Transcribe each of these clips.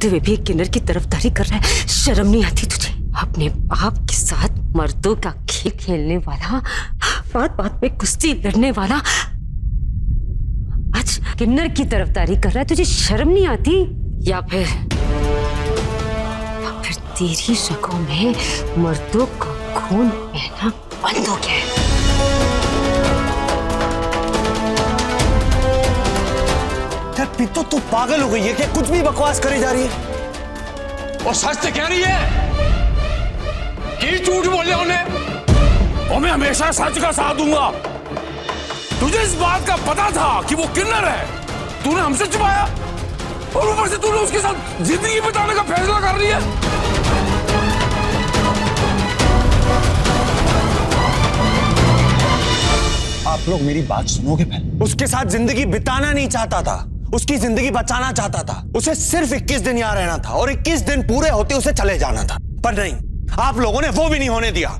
होते हुए भी किन्नर की तरफदारी कर रहा है। शर्म नहीं आती तुझे? अपने बाप के साथ मर्दों का खेल खेलने वाला, बात बात पे कुश्ती लड़ने वाला आज किन्नर की तरफदारी कर रहा है। तुझे शर्म नहीं आती? या फिर तेरी रगों में मर्दों का खून बहना बंद हो गया है? तो तू पागल हो गई है क्या? कुछ भी बकवास करी जा रही है। और सच तो कह रही है कि झूठ बोले उन्हें, और मैं हमेशा सच का साथ दूंगा। तुझे इस बात का पता था कि वो किन्नर है, तूने हमसे छुपाया, और ऊपर से तूने उसके साथ जिंदगी बिताने का फैसला कर रही है। आप लोग मेरी बात सुनोगे पहले? उसके साथ जिंदगी बिताना नहीं चाहता था, उसकी जिंदगी बचाना चाहता था। उसे सिर्फ 21 दिन यहाँ रहना था और 21 दिन पूरे होते उसे चले जाना था, पर नहीं, आप लोगों ने वो भी नहीं होने दिया।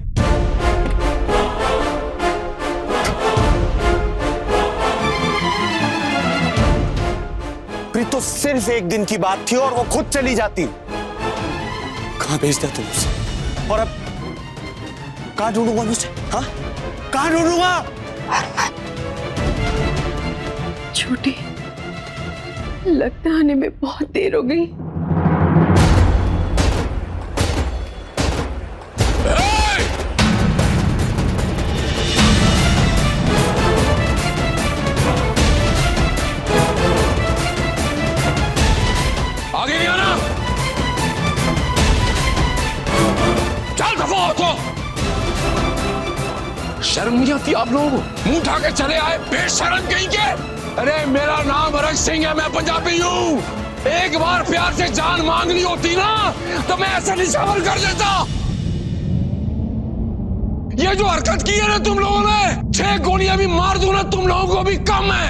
तो सिर्फ एक दिन की बात थी और वो खुद चली जाती। कहां भेज दिया तुम उसे? और अब कहां ढूंढूंगा मैं उसे? हाँ, कहां ढूंढूंगा? छोटी, लगता आने में बहुत देर हो गई। आगे नहीं आना। चल दफा हो तो। शर्म नहीं आती आप लोगों को? मुंह उठा के चले आए, बेशर्म कहीं के। अरे मेरा नाम अरग सिंह है, मैं पंजाबी हूँ। एक बार प्यार से जान मांगनी होती ना तो मैं ऐसा निशावर कर देता। ये जो हरकत की है ना तुम लोगों ने, 6 गोलियां भी मार दूं ना तुम लोगों को भी कम है।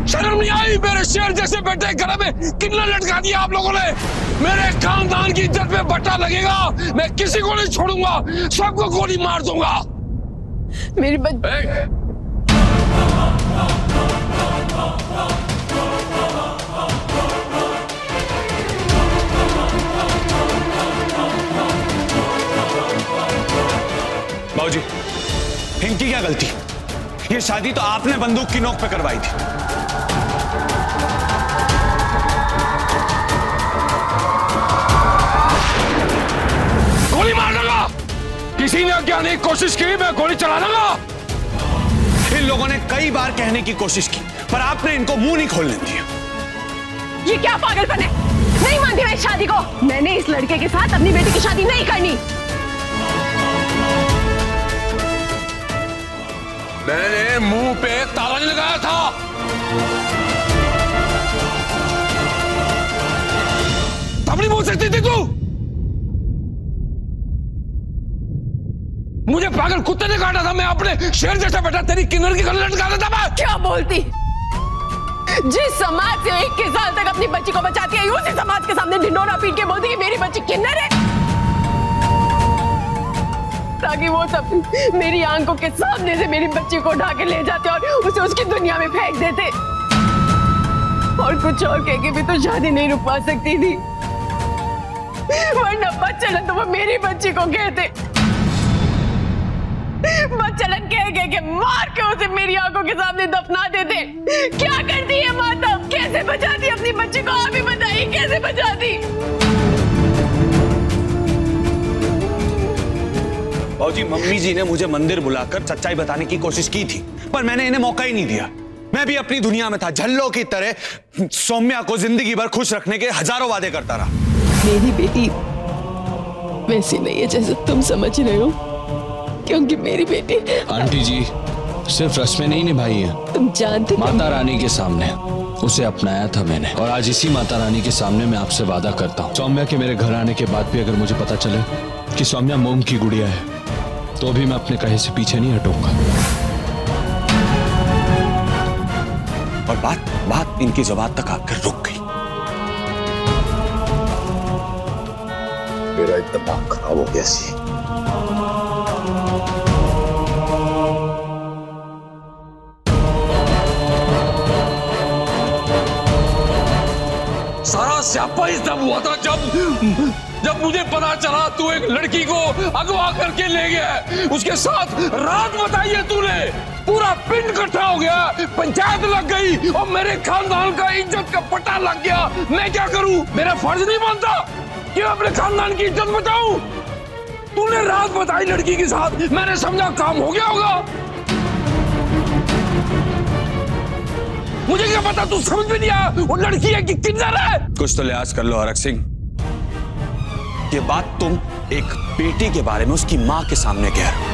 शर्म नहीं आई? मेरे शेर जैसे बेटे गले में किन्नर लटका दिया आप लोगों ने। मेरे खानदान की इज्जत पे बट्टा लगेगा, मैं किसी को नहीं छोड़ूंगा, सबको गोली मार दूंगा। मेरी बच्ची बाबूजी, इनकी क्या गलती? ये शादी तो आपने बंदूक की नोक पे करवाई थी। गोली मार दूंगा। किसी ने आज्ञा नहीं कोशिश की, मैं गोली चला दूंगा। इन लोगों ने कई बार कहने की कोशिश की, पर आपने इनको मुंह नहीं खोलने दिया। ये क्या पागलपन है? नहीं मानती मैं इस शादी को। मैंने इस लड़के के साथ अपनी बेटी की शादी नहीं करनी। मैंने मुंह पे ताला नहीं लगाया था। तब नहीं बोल सकती थी तू? मुझे पागल कुत्ते ने काटा था, मैं अपने शेर जैसा बेटा तेरी किन्नर की गले लटका देता मैं। क्या बोलती? जिस समाज से 21 साल तक अपनी बच्ची को बचाती है, उसी समाज के सामने ढिंडोरा पीट के बोलती कि मेरी बच्ची किन्नर है, ताकि वो सब मेरी आंखों के सामने से मेरी बच्ची को उठा के ले जाते और उसे उसकी दुनिया में फेंक देते। और कुछ और कह के भी तो शादी नहीं रुकवा सकती थी, वरना बच्चलन तो वो मेरी बच्ची को कहते। बच्चलन कह के मार के उसे मेरी आंखों के सामने दफना देते। क्या करती है माँ तब? कैसे बचाती अपनी बच्ची को? आप ही बताइए, कैसे बचाती? बाबूजी, मम्मी जी ने मुझे मंदिर बुलाकर सच्चाई बताने की कोशिश की थी, पर मैंने इन्हें मौका ही नहीं दिया। मैं भी अपनी दुनिया में था, झल्लों की तरह सौम्या को जिंदगी भर खुश रखने के हजारों वादे करता रहा। मेरी बेटी वैसी नहीं है जैसे तुम समझ रहे हो, क्योंकि मेरी बेटी। आंटी जी, सिर्फ रस्में नहीं निभाई है, तुम जानते माता रानी के सामने उसे अपनाया था मैंने, और आज इसी माता रानी के सामने मैं आपसे वादा करता हूँ, सौम्या के मेरे घर आने के बाद भी अगर मुझे पता चले कि सौम्या मोम की गुड़िया है, तो भी मैं अपने कहे से पीछे नहीं हटूंगा। और बात इनकी जुबान तक आकर रुक गई। मेरा दिमाग खराब हो गया सी। मुझे पता चला तू एक लड़की को अगवा करके ले गया है, उसके साथ रात बताई है तूने, पूरा पिंड इकट्ठा हो गया, पंचायत लग गई और मेरे खानदान का इज्जत का पता लग गया। मैं क्या करूं? मेरा फर्ज नहीं बनता कि मैं अपने खानदान की इज्जत बचाऊं? तूने रात बताई लड़की के साथ, मैंने समझा काम हो गया होगा। मुझे क्या पता, तू समझ भी नहीं आया वो लड़की है कि किन्नर है। कुछ तो लिहाज कर लो हरक सिंह, ये बात तुम एक बेटी के बारे में उसकी मां के सामने कह रहे हो,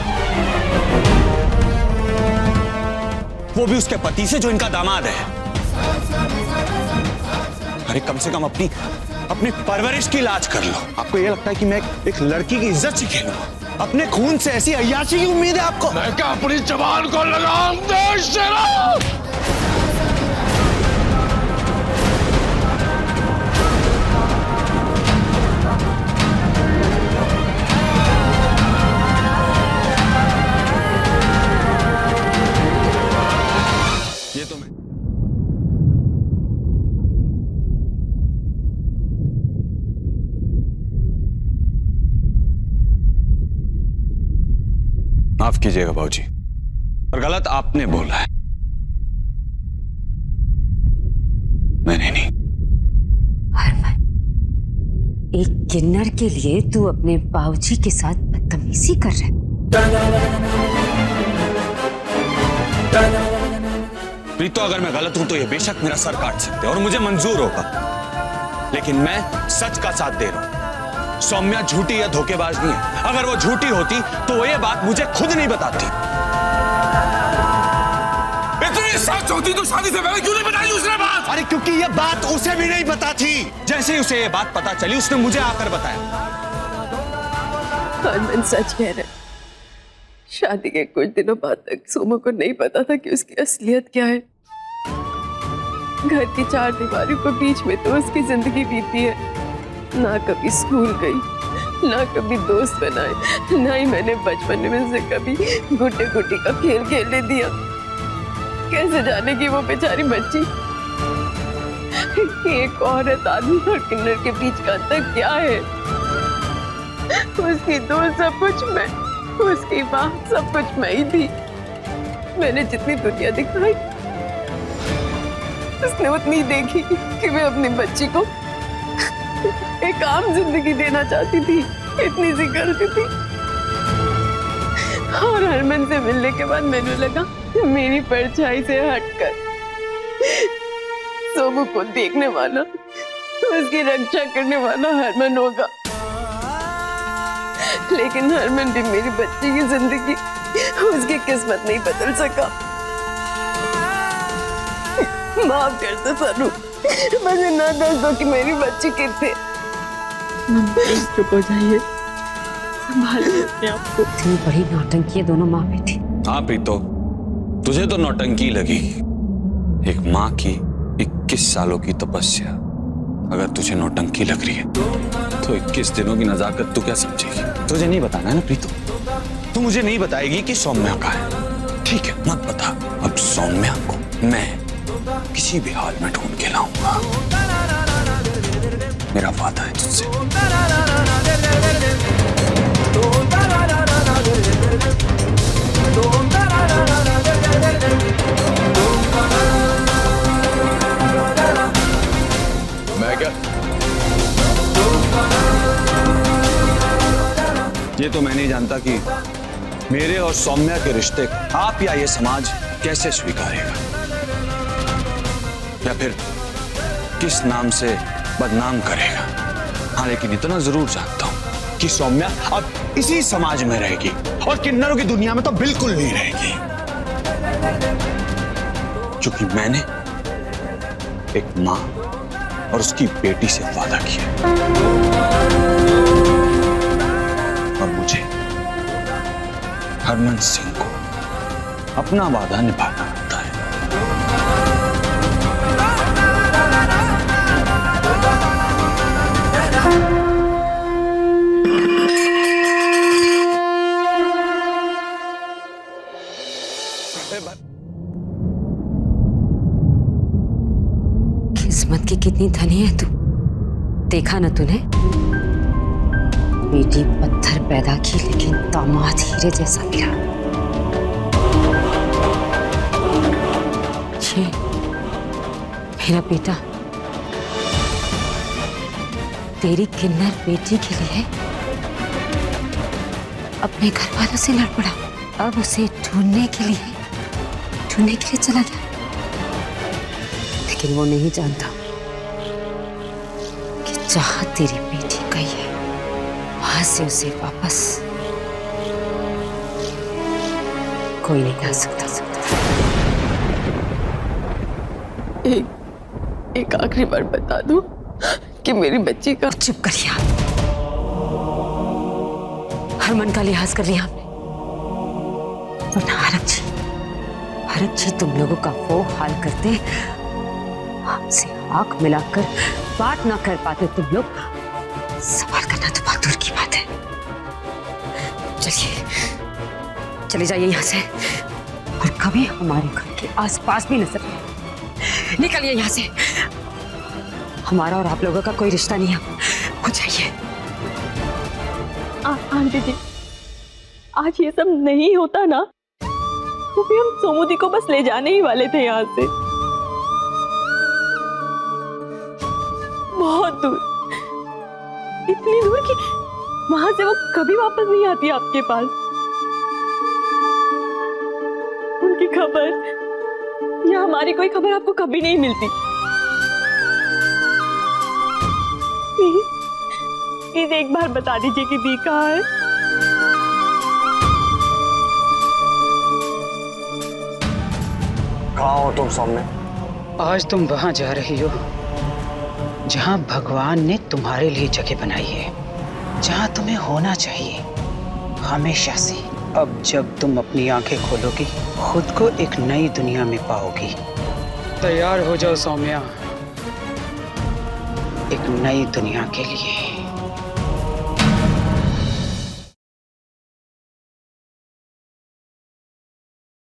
वो भी उसके पति से जो इनका दामाद है। अरे कम से कम अपनी परवरिश की लाज कर लो। आपको ये लगता है कि मैं एक लड़की की इज्जत से खेलूं? अपने खून से ऐसी अय्याशी की उम्मीद है आपको? मैं क्या अपनी जबान को लगाम दे शेरा? ये तो मैं माफ कीजिएगा बाबूजी, पर गलत आपने बोला है, मैंने नहीं। हरमन, एक किन्नर के लिए तू अपने बाबूजी के साथ बदतमीजी कर रहा है। प्रीतो, अगर मैं गलत हूं तो ये बेशक मेरा सर काट सकते हैं और मुझे मंजूर होगा, लेकिन मैं सच का साथ दे रहा हूं। सौम्या झूठी या धोखेबाज नहीं है। अगर वो झूठी होती तो वो ये बात मुझे खुद नहीं बताती। इतनी सच होती तो शादी से पहले क्यों नहीं बताई उसने बात? अरे क्योंकि ये बात उसे भी नहीं पता थी। जैसे ही उसे ये बात पता चली उसने मुझे आकर बताया। हरमन सच कह रहे, शादी के कुछ दिनों बाद तक सोमू को नहीं पता था कि उसकी असलियत क्या है। घर की चार दीवारों के बीच में तो उसकी जिंदगी बीती है, ना कभी स्कूल गई, ना कभी दोस्त बनाए, ना ही मैंने बचपन में उसे कभी गुड्डे गुड्डी का खेल खेलने दिया। कैसे जाने की वो बेचारी बच्ची एक औरत, आदमी और किन्नर के बीच का अंतर क्या है। उसकी दोस्त सब कुछ मैं, उसकी माँ सब कुछ मैं ही थी। मैंने जितनी दुनिया दिखाई उसने उतनी देखी कि मैं अपनी बच्ची को एक आम जिंदगी देना चाहती थी, इतनी सी गलती थी। और हरमन से मिलने के बाद मैंने लगा मेरी परछाई से हटकर सोमू को देखने वाला, उसकी रक्षा करने वाला हरमन होगा। लेकिन हरमन भी मेरी बच्ची की जिंदगी, उसकी किस्मत नहीं बदल सका। माफ कर दो सनू, मुझे ना दस दो कि मेरी बच्ची कितने। चुप हो जाइए, संभालिए अपने आप को। इतनी बड़ी नौटंकी है दोनों माँ बेटी। हाँ प्रीतो, तुझे तो नौटंकी लगी। एक माँ की 21 सालों की तपस्या अगर तुझे नौटंकी लग रही है तो 21 दिनों की नजाकत तू क्या समझेगी? तुझे नहीं बताना है ना प्रीतो, तू मुझे नहीं बताएगी कि सौम्या कहाँ है। ठीक है, मत बता। अब सौम्या को मैं किसी भी हाल में ढूंढ के लाऊंगा, मेरा वादा है तुझसे। मैं क्या? ये तो मैं नहीं जानता कि मेरे और सौम्या के रिश्ते आप या ये समाज कैसे स्वीकारेगा, या फिर किस नाम से बदनाम करेगा। हाँ, लेकिन इतना जरूर जानता हूं कि सौम्या अब इसी समाज में रहेगी और किन्नरों की दुनिया में तो बिल्कुल नहीं रहेगी, क्योंकि मैंने एक मां और उसकी बेटी से वादा किया और मुझे हरमन सिंह को अपना वादा निभाना होता है। किस्मत की कितनी धनी है तू, देखा ना तूने? बेटी पत्थर पैदा की लेकिन दामाद हीरे जैसा मिला। ये मेरा बेटा तेरी किन्नर बेटी के लिए अपने घर वालों से लड़ पड़ा, अब उसे ढूंढने के लिए चला गया। लेकिन वो नहीं जानता कि जहां तेरी बेटी गई है वहां से उसे वापस कोई नहीं ला सकता। एक आखिरी बार बता दूं कि मेरी बच्ची का। चुप करिए आप, हरमन का लिहाज कर लिया आपने। और हरक जी तुम लोगों का वो हाल करते, आपसे आंख मिलाकर बात ना कर पाते तुम लोग, सवाल करना तो बहुत दूर की बात है। चले जाइए यहाँ से और कभी हमारे घर के आसपास भी नजर नहीं। निकलिए यहाँ से, हमारा और आप लोगों का कोई रिश्ता नहीं है। हो जाइए। आंटी जी, आज ये सब नहीं होता ना तो भी हम सोमू को बस ले जाने ही वाले थे यहाँ से, बहुत दूर, इतनी दूर कि वहां से वो कभी वापस नहीं आती आपके पास। उनकी खबर या हमारी कोई खबर आपको कभी नहीं मिलती। प्लीज एक बार बता दीजिए कि दी कहाँ है। कहाँ हो तुम सौम्या? आज तुम वहां जा रही हो जहां भगवान ने तुम्हारे लिए जगह बनाई है, जहां तुम्हें होना चाहिए हमेशा से। अब जब तुम अपनी आंखें खोलोगी खुद को एक नई दुनिया में पाओगी। तैयार हो जाओ सौम्या, एक नई दुनिया के लिए।